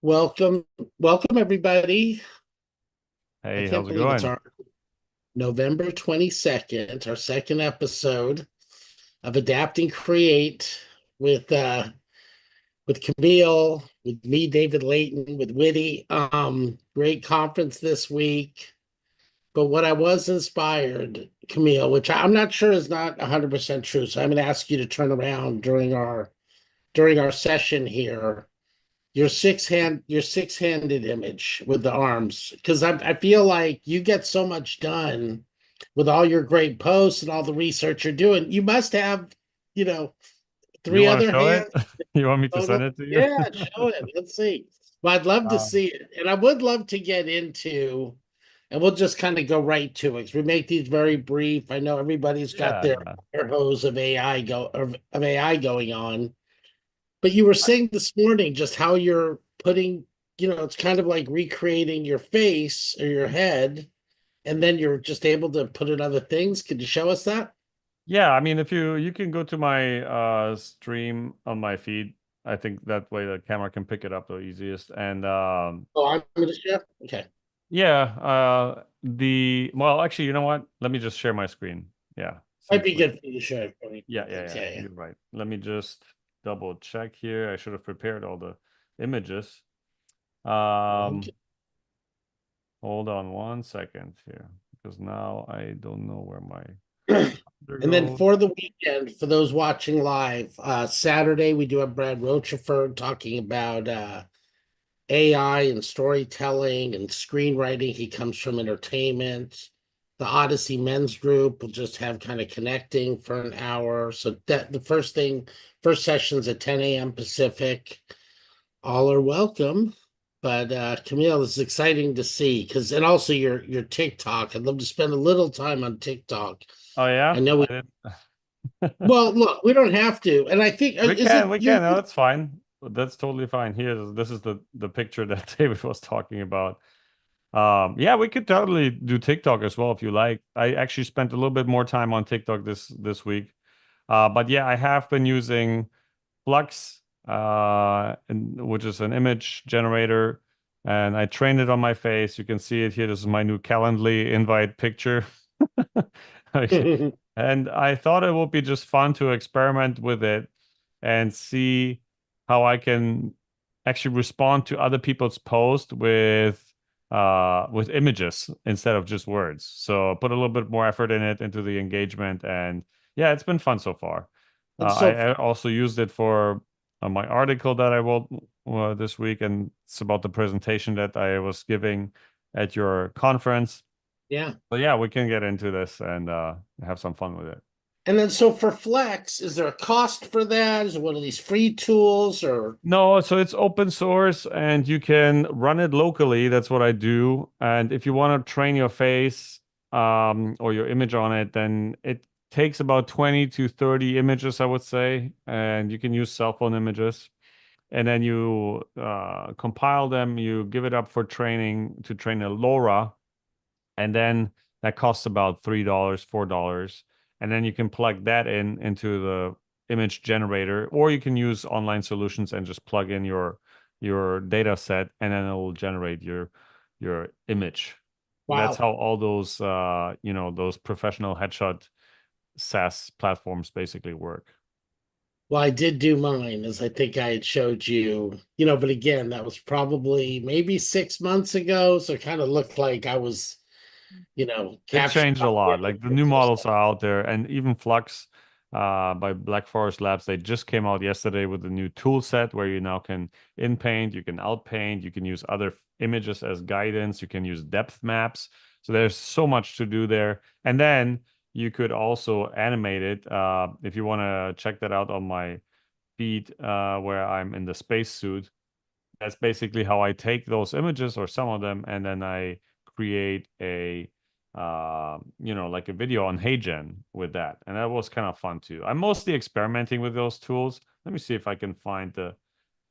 Welcome, welcome everybody. I Hey, can't how's it believe it's going? our November 22nd, our second episode of Adapt and Create with Camille, with me, David Leighton, with Witty. Great conference this week. But what I was inspired, Camille, which I'm not sure is not 100% true. So I'm going to ask you to turn around during our session here your six-handed image with the arms, because I feel like you get so much done with all your great posts and all the research you're doing. You must have, you know, You three want to other show it? hands You want me to total. send it to you? Yeah, show it. Let's see. Well, I'd love to Um, see it, and I would love to get into, and we'll just kind of go right to it, 'cause we make these very brief. I know everybody's got their yeah. air hose of AI going on. But you were saying this morning just how you're putting, it's kind of like recreating your face or your head, and then you're just able to put in other things. Could you show us that? Yeah, I mean if you can go to my stream on my feed. I think that way the camera can pick it up the easiest. And Oh, I'm going to share. Okay. yeah, the well actually, you know what? Let me just share my screen. Yeah, Might since be we good for you to share it for me. yeah, Okay. you're right. Let me just double check here. I should have prepared all the images. Um Okay. Hold on one second here because now I don't know where my computer And then goes. for the weekend, for those watching live, Saturday we do have Brad Rochefort talking about AI and storytelling and screenwriting. He comes from entertainment. The Odyssey Men's Group will just have kind of connecting for an hour. So that the first session's at 10 a.m. Pacific. All are welcome. But Camille, this is exciting to see because and also your TikTok. I'd love to spend a little time on TikTok. Oh I yeah, know I we didn't. well look, we don't have to. And I think We is can, it we you can. No, that's fine. That's totally fine. This is the picture that David was talking about. Yeah, we could totally do TikTok as well if you like. I actually spent a little bit more time on TikTok this week. But yeah, I have been using Flux, which is an image generator, and I trained it on my face. You can see it here. This is my new Calendly invite picture. Okay. And I thought it would be just fun to experiment with it and see how I can actually respond to other people's posts with images instead of just words. So put a little bit more effort in it into the engagement, and yeah, it's been fun so far. and so I also used it for my article that I wrote this week, and it's about the presentation that I was giving at your conference. yeah. But yeah, we can get into this and have some fun with it. And then so for Flex, is there a cost for that? Is it one of these free tools or No, so it's open source and you can run it locally. That's what I do. And if you want to train your face or your image on it, then it takes about 20 to 30 images, I would say. And you can use cell phone images. And then you compile them, you give it up for training to train a LoRa, and then that costs about $3, $4. And then you can plug that into the image generator, or you can use online solutions and just plug in your data set, and then it will generate your image. That's wow. how all those those professional headshot SaaS platforms basically work. Well, I did do mine, as I think I had showed you, but again, that was probably maybe 6 months ago. So it kind of looked like I was, It captured changed by a lot. different Like the new pixels. models are out there, and even Flux by Black Forest Labs, they just came out yesterday with a new tool set where you now can in paint, you can out paint, you can use other images as guidance, you can use depth maps. So there's so much to do there. And then you could also animate it. If you want to check that out on my feed where I'm in the spacesuit, that's basically how I take those images or some of them, and then I create a like a video on HeyGen with that, and that was kind of fun too. I'm mostly experimenting with those tools. Let me see if I can find the.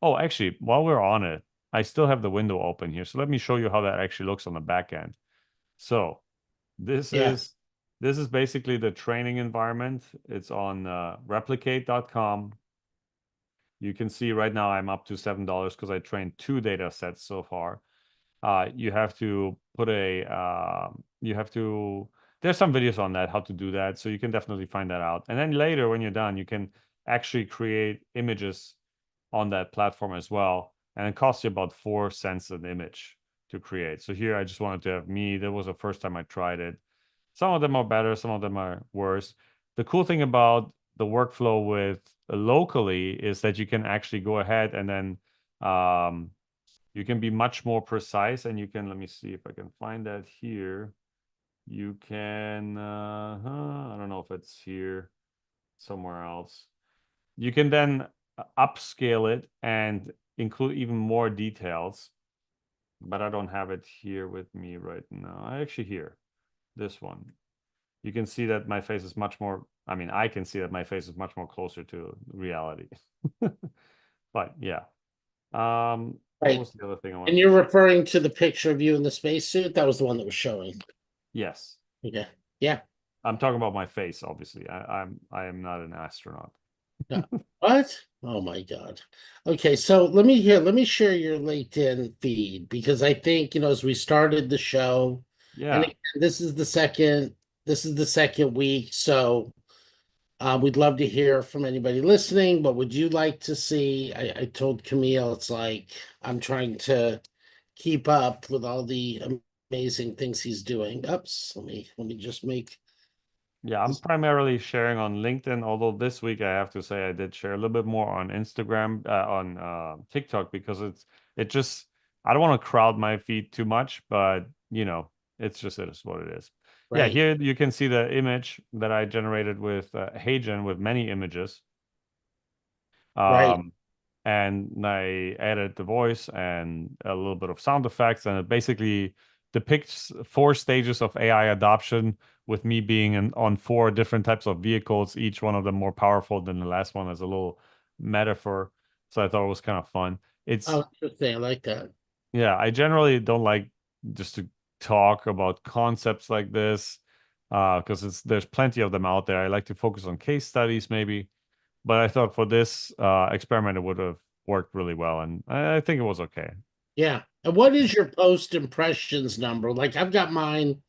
Oh, actually, while we're on it, I still have the window open here, so let me show you how that actually looks on the back end. So this Yeah. is this is basically the training environment. It's on replicate.com. You can see right now I'm up to $7 because I trained 2 data sets so far. You have to put a you have to there's some videos on that how to do that, so you can definitely find that out. And then later when you're done, you can actually create images on that platform as well, and it costs you about 4 cents an image to create. So here I just wanted to have me. That was the first time I tried it. Some of them are better, some of them are worse. The cool thing about the workflow with locally is that you can actually go ahead and then um, you can be much more precise, and you can, let me see if I can find that here. You can, I don't know if it's here, somewhere else. You can then upscale it and include even more details, but I don't have it here with me right now. I actually here, this one. You can see that my face is much more, I mean, I can see that my face is much more closer to reality. But yeah. What Right. was the other thing I And wanted to you're show? referring to the picture of you in the spacesuit? That was the one that was showing. Yes. Okay. Yeah. I'm talking about my face, obviously. I am not an astronaut. Yeah. What? Oh my God. Okay, so let me share your LinkedIn feed because I think, as we started the show, and Yeah. again, this is the second week, so we'd love to hear from anybody listening. What would you like to see? I told Camille it's like I'm trying to keep up with all the amazing things he's doing. Oops, let me just make Yeah, I'm this primarily sharing on LinkedIn, although this week I have to say I did share a little bit more on Instagram, on TikTok, because it just I don't want to crowd my feed too much, but it's just it is what it is. Yeah, right, here you can see the image that I generated with HeyGen with many images. right. Um, and I added the voice and a little bit of sound effects, and it basically depicts 4 stages of AI adoption, with me being on 4 different types of vehicles, each one of them more powerful than the last one, as a little metaphor. So I thought it was kind of fun. It's Oh, interesting. I like that. Yeah, I generally don't like just to talk about concepts like this because there's plenty of them out there. I like to focus on case studies maybe, but I thought for this experiment it would have worked really well, and I think it was okay. Yeah. And what is your post impressions number? Like I've got mine,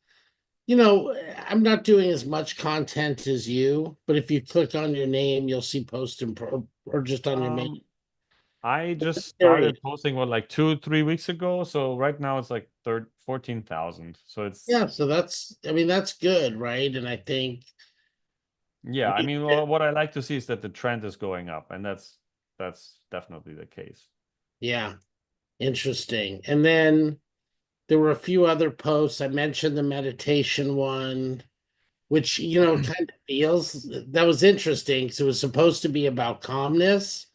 I'm not doing as much content as you, but if you click on your name, you'll see post imp or just on your name. Um, I just Curious. started posting what, like 2, 3 weeks ago, so right now it's like 14,000. So it's Yeah, so I mean, that's good, right? And I think, yeah. I I mean, mean, what I like to see is that the trend is going up, and that's definitely the case. yeah, interesting. And then there were a few other posts. I mentioned the meditation one, which, kind of feels that was interesting because it was supposed to be about calmness.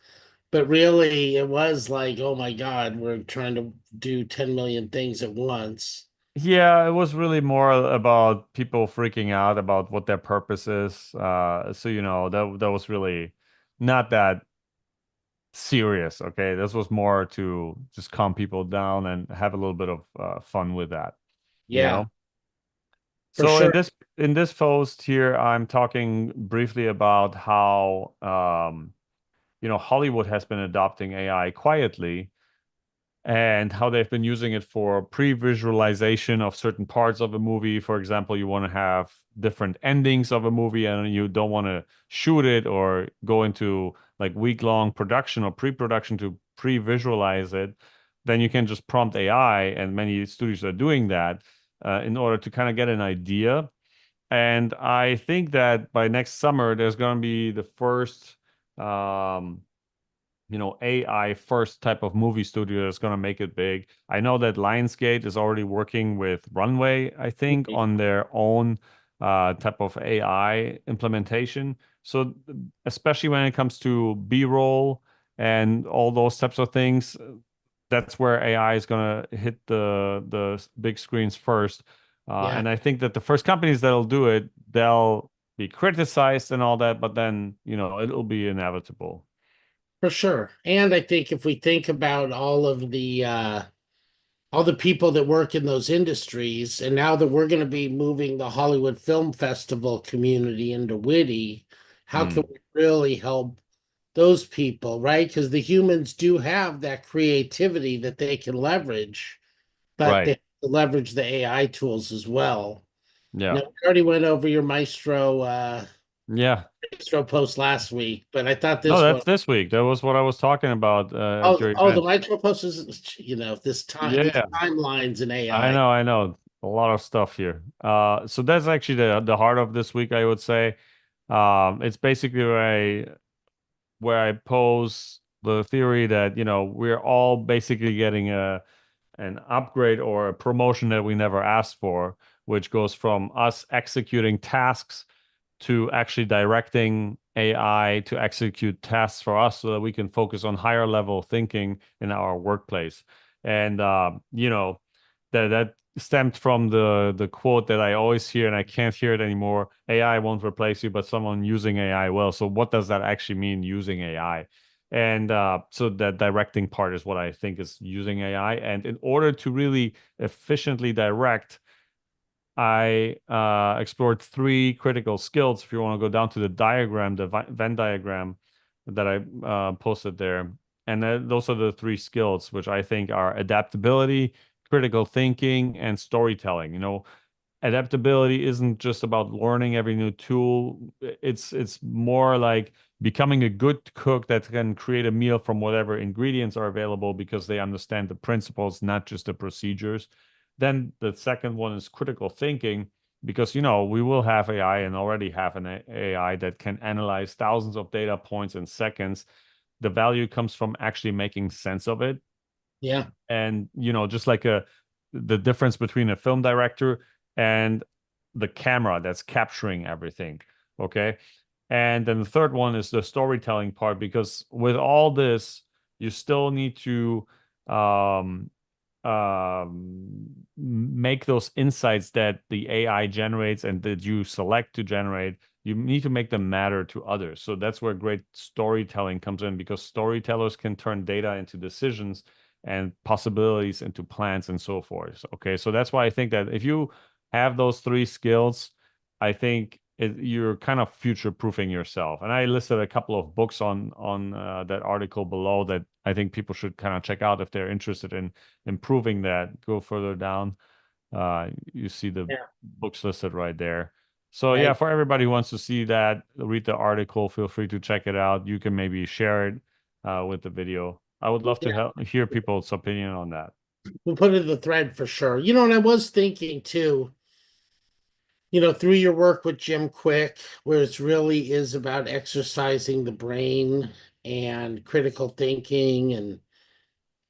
But really, it was like, oh my God, we're trying to do 10 million things at once. Yeah, it was really more about people freaking out about what their purpose is. So that was really not that serious. Okay, this was more to just calm people down and have a little bit of fun with that. You Yeah, know. for So sure. in this post here, I'm talking briefly about how Hollywood has been adopting AI quietly, and how they've been using it for pre-visualization of certain parts of a movie. For example, you want to have different endings of a movie and you don't want to shoot it or go into like week-long production or pre-production to pre-visualize it. Then you can just prompt AI, and many studios are doing that in order to kind of get an idea. And I think that by next summer, there's going to be the first um, AI first type of movie studio that's going to make it big. I know that Lionsgate is already working with Runway, I think, on their own type of AI implementation. So, especially when it comes to B-roll and all those types of things, that's where AI is going to hit the big screens first. Yeah, And I think that the first companies that'll do it, they'll be criticized and all that, but then, it'll be inevitable. for sure. And I think if we think about all the people that work in those industries, and now that we're going to be moving the Hollywood Film Festival community into WITI, how can Mm. we really help those people, right? Because the humans do have that creativity that they can leverage, but they Right. have to leverage the AI tools as well. Yeah. Now, we already went over your Yeah. Maestro post last week, but I thought No, this one, that's this week. That was what I was talking about at your oh, the event. Maestro post is, these Yeah. timelines in I AI. know, I know. A lot of stuff here. So that's actually the heart of this week, I would say. It's basically where I pose the theory that, we're all basically getting an upgrade or a promotion that we never asked for, which goes from us executing tasks to actually directing AI to execute tasks for us so that we can focus on higher level thinking in our workplace. And that stemmed from the quote that I always hear and I can't hear it anymore. AI won't replace you, but someone using AI will. So what does that actually mean, using AI? And so that directing part is what I think is using AI. And in order to really efficiently direct, I explored three critical skills. If you want to go down to the diagram, the Venn diagram that I posted there, and those are the three skills which I think are adaptability, critical thinking, and storytelling. Adaptability isn't just about learning every new tool. It's more like becoming a good cook that can create a meal from whatever ingredients are available because they understand the principles, not just the procedures. Then the second one is critical thinking because we will have AI and already have an AI that can analyze thousands of data points in seconds. The value comes from actually making sense of it. Yeah, And just like the difference between a film director and the camera that's capturing everything. Okay. And then the third one is the storytelling part, because with all this, you still need to um, make those insights that the AI generates and that you select to generate. You need to make them matter to others. So that's where great storytelling comes in, because storytellers can turn data into decisions and possibilities into plans and so forth. Okay, so that's why I think that if you have those three skills, I think you're kind of future proofing yourself. And I listed a couple of books on that article below that I think people should kind of check out if they're interested in improving that. Go further down. You see the yeah, books listed right there. So yeah, right. for everybody who wants to see that, read the article, feel free to check it out. You can maybe share it with the video. I would love to Yeah, hear people's opinion on that. we'll put it in the thread for sure. And I was thinking too, through your work with Jim Quick, where it really is about exercising the brain and critical thinking. And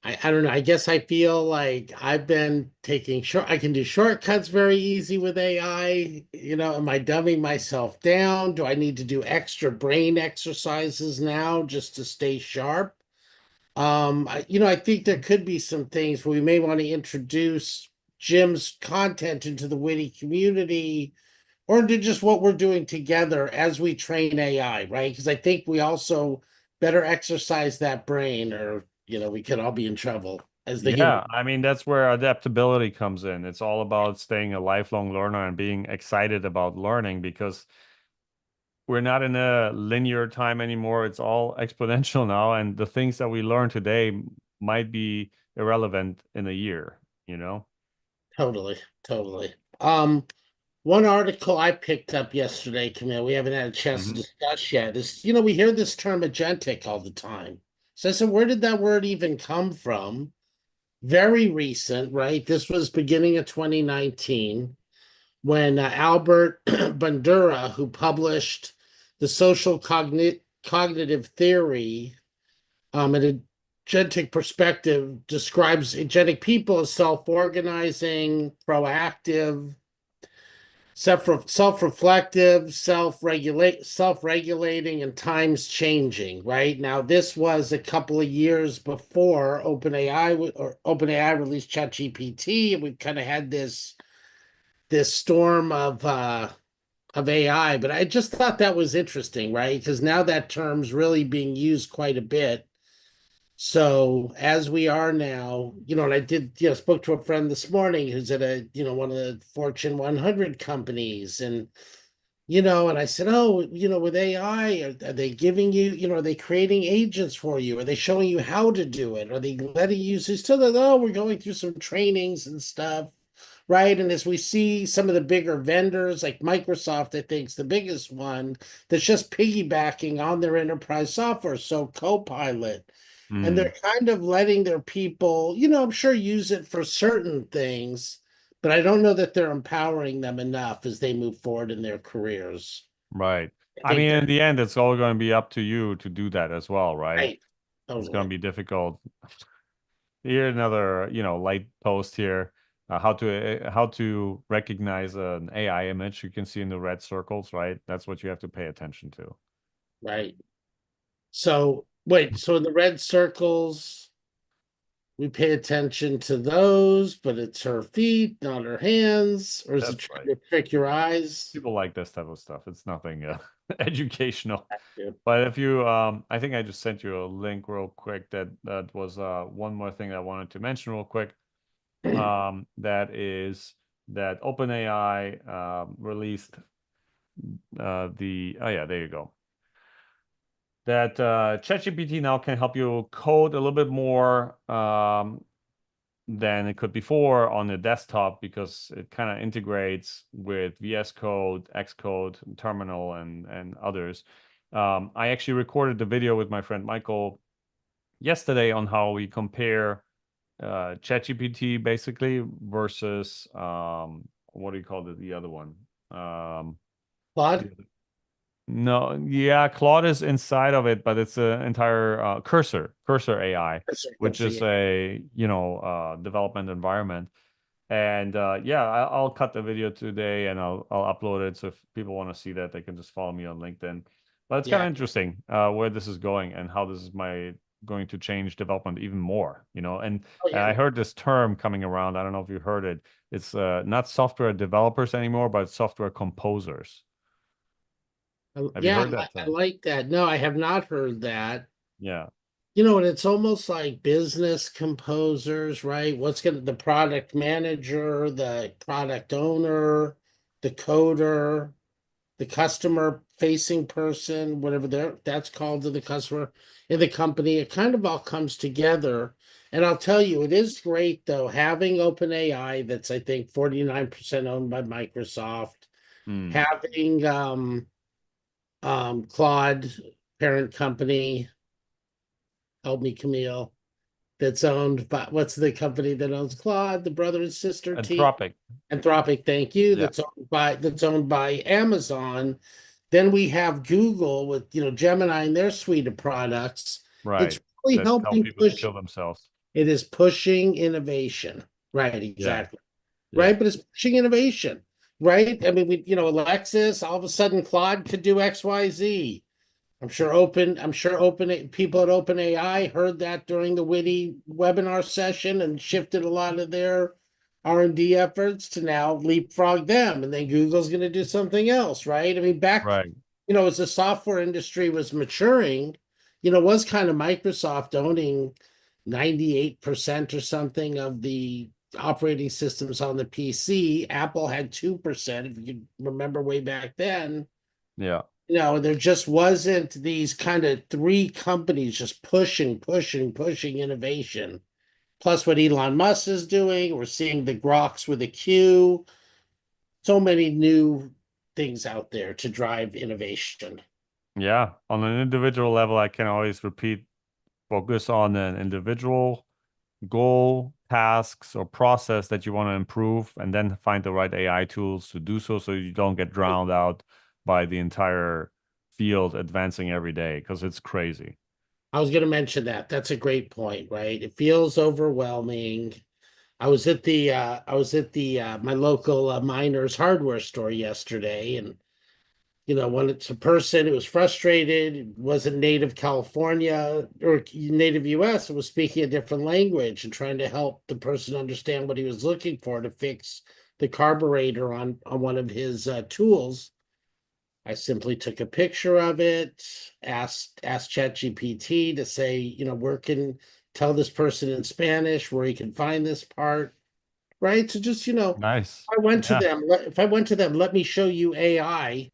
I don't know, I guess I feel like I've been I can do shortcuts very easy with AI. Am I dumbing myself down? Do I need to do extra brain exercises now just to stay sharp? I think there could be some things where we may want to introduce Jim's content into the Witty community or into just what we're doing together as we train AI, right? Because I think we also better exercise that brain, or we could all be in trouble as the human. Yeah, I mean, that's where adaptability comes in. It's all about staying a lifelong learner and being excited about learning, because we're not in a linear time anymore. It's all exponential now. And the things that we learn today might be irrelevant in a year, you know? Totally, totally. One article I picked up yesterday, Camille, we haven't had a chance to Hmm. discuss yet, is we hear this term agentic all the time. So I said, where did that word even come from? Very recent, right? This was beginning of 2019 when Albert Bandura, who published the cognitive theory, an agentic perspective, describes agentic people as self-organizing, proactive, self-reflective, self-regulating, and times changing. Right now, this was a couple of years before OpenAI released ChatGPT, and we've kind of had this storm of AI. But I just thought that was interesting, right? Because now that term's really being used quite a bit. So as we are now, and I did, spoke to a friend this morning who's at one of the Fortune 100 companies, and And I said, oh, with AI, are they giving you, are they creating agents for you? Are they showing you how to do it? Are they letting you see still that, oh, we're going through some trainings and stuff, right? And as we see some of the bigger vendors like Microsoft, I think is the biggest one that's just piggybacking on their enterprise software, so Copilot. And Mm, they're kind of letting their people, I'm sure use it for certain things, but I don't know that they're empowering them enough as they move forward in their careers. right. I I think mean, in they're the end, it's all going to be up to you to do that as well, right? right. It's going to Totally. be difficult. Here another, light post here. How to recognize an AI image. You can see in the red circles, right? That's what you have to pay attention to. Right. So wait, so in the red circles, we pay attention to those, but it's her feet, not her hands, or is it That's trying right. to trick your Yeah. eyes? People like this type of stuff. It's nothing educational. Yeah. But if you I think I just sent you a link real quick that was one more thing I wanted to mention real quick. That is that OpenAI released the oh yeah, there you go. That ChatGPT now can help you code a little bit more than it could before on the desktop because it kind of integrates with VS Code, Xcode, Terminal, and others. I actually recorded the video with my friend Michael yesterday on how we compare ChatGPT basically versus what do you call it? The other one. Um, Claude? the no, yeah, Claude is inside of it, but it's an entire Cursor AI, which is Yeah. a development environment. And yeah, I'll cut the video today and I'll upload it. So if people want to see that, they can just follow me on LinkedIn. But it's kind Yeah. of interesting where this is going and how this is going to change development even more. Oh, And yeah. I heard this term coming around. I don't know if you heard it. It's not software developers anymore, but software composers. Have you Yeah, heard that I term? like that. No, I have not heard that. Yeah, And it's almost like business composers, right? The product manager, the product owner, the coder, the customer facing person, whatever that's called to the customer in the company. It kind of all comes together. And I'll tell you, it is great though, having OpenAI that's I think 49% owned by Microsoft, mm. having Claude, parent company, help me, Camille, that's owned by what's the company that owns Claude, the brother and sister team? Anthropic. Anthropic, thank you. Yeah, That's owned by Amazon. Then we have Google with Gemini and their suite of products. It's right. really That help helping people to push. kill themselves. It is pushing innovation. Right, Yeah, exactly. yeah, Right, but it's pushing innovation. Right. I mean, Alexis, all of a sudden Claude could do XYZ. I'm sure people at OpenAI heard that during the Witty webinar session and shifted a lot of their R&D efforts to now leapfrog them. And then Google's going to do something else, right? I mean, right. as the software industry was maturing, it was kind of Microsoft owning 98% or something of the operating systems on the PC. Apple had 2%, if you can remember way back then. Yeah. There just wasn't these kind of three companies just pushing innovation. Plus, what Elon Musk is doing, we're seeing the Groks with a Q. So many new things out there to drive innovation. Yeah, on an individual level, I can always repeat, focus on an individual goal, tasks, or process that you want to improve, and then find the right AI tools to do so you don't get Right. drowned out by the entire field advancing every day because it's crazy. I was going to mention that. That's a great point, right? It feels overwhelming. I was at the my local miners hardware store yesterday, and when it's a person who was frustrated, wasn't native California or native US, and was speaking a different language and trying to help the person understand what he was looking for to fix the carburetor on one of his tools. I simply took a picture of it, asked ChatGPT to say, where can tell this person in Spanish where he can find this part, right? So just, Nice. I went to Yeah. them. If I went to them, let me show you AI.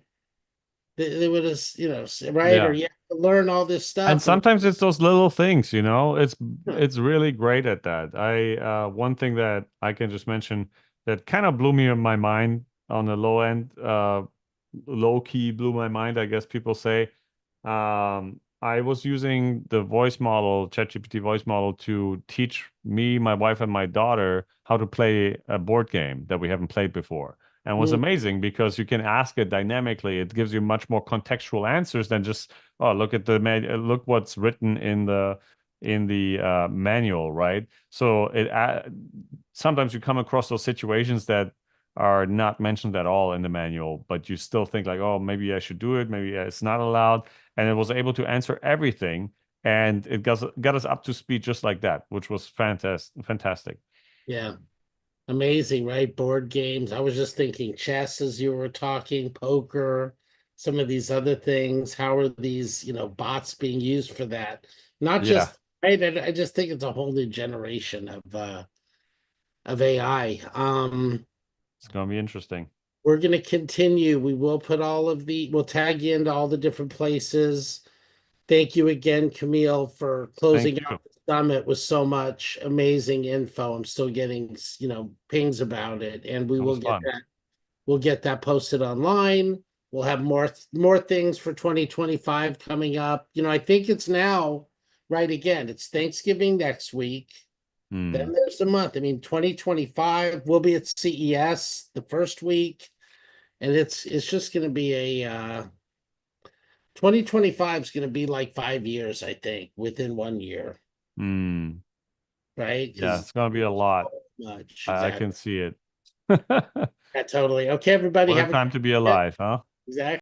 They would have, right? Or Yeah. you have to learn all this And stuff. And sometimes it's those little things, you know, huh, it's really great at that. One thing that I can just mention that kind of blew me in my mind on the low end, low key blew my mind, I guess people say. I was using the voice model, ChatGPT voice model, to teach me, my wife, and my daughter how to play a board game that we haven't played before. And it was mm, amazing because you can ask it dynamically. It gives you much more contextual answers than just, oh, look at the look what's written in the manual, right? So sometimes you come across those situations that are not mentioned at all in the manual, but you still think like, oh, maybe I should do it, maybe it's not allowed, and it was able to answer everything, and it got us up to speed just like that, which was fantastic. yeah. Amazing, right? Board games. I was just thinking chess as you were talking, poker, some of these other things. How are these, bots being used for that? Not Yeah, just right. I just think it's a whole new generation of AI. it's gonna be interesting. We're gonna continue. We will put we'll tag you into all the different places. Thank you again, Camille, for Thank closing you. out the summit with so much amazing info. I'm still getting, pings about it, and we It will was get fun. that. We'll get that posted online. We'll have more things for 2025 coming up. I think it's now, right again. It's Thanksgiving next week. Hmm. Then there's the month. I mean, 2025, we'll be at CES the first week, and it's just going to be 2025 is going to be like 5 years, I think, within 1 year, Hmm. right? Yeah, Because it's gonna be a lot. much I exactly. can see it. Yeah, totally. Okay, everybody, What a have a time to be good alive, huh? exactly.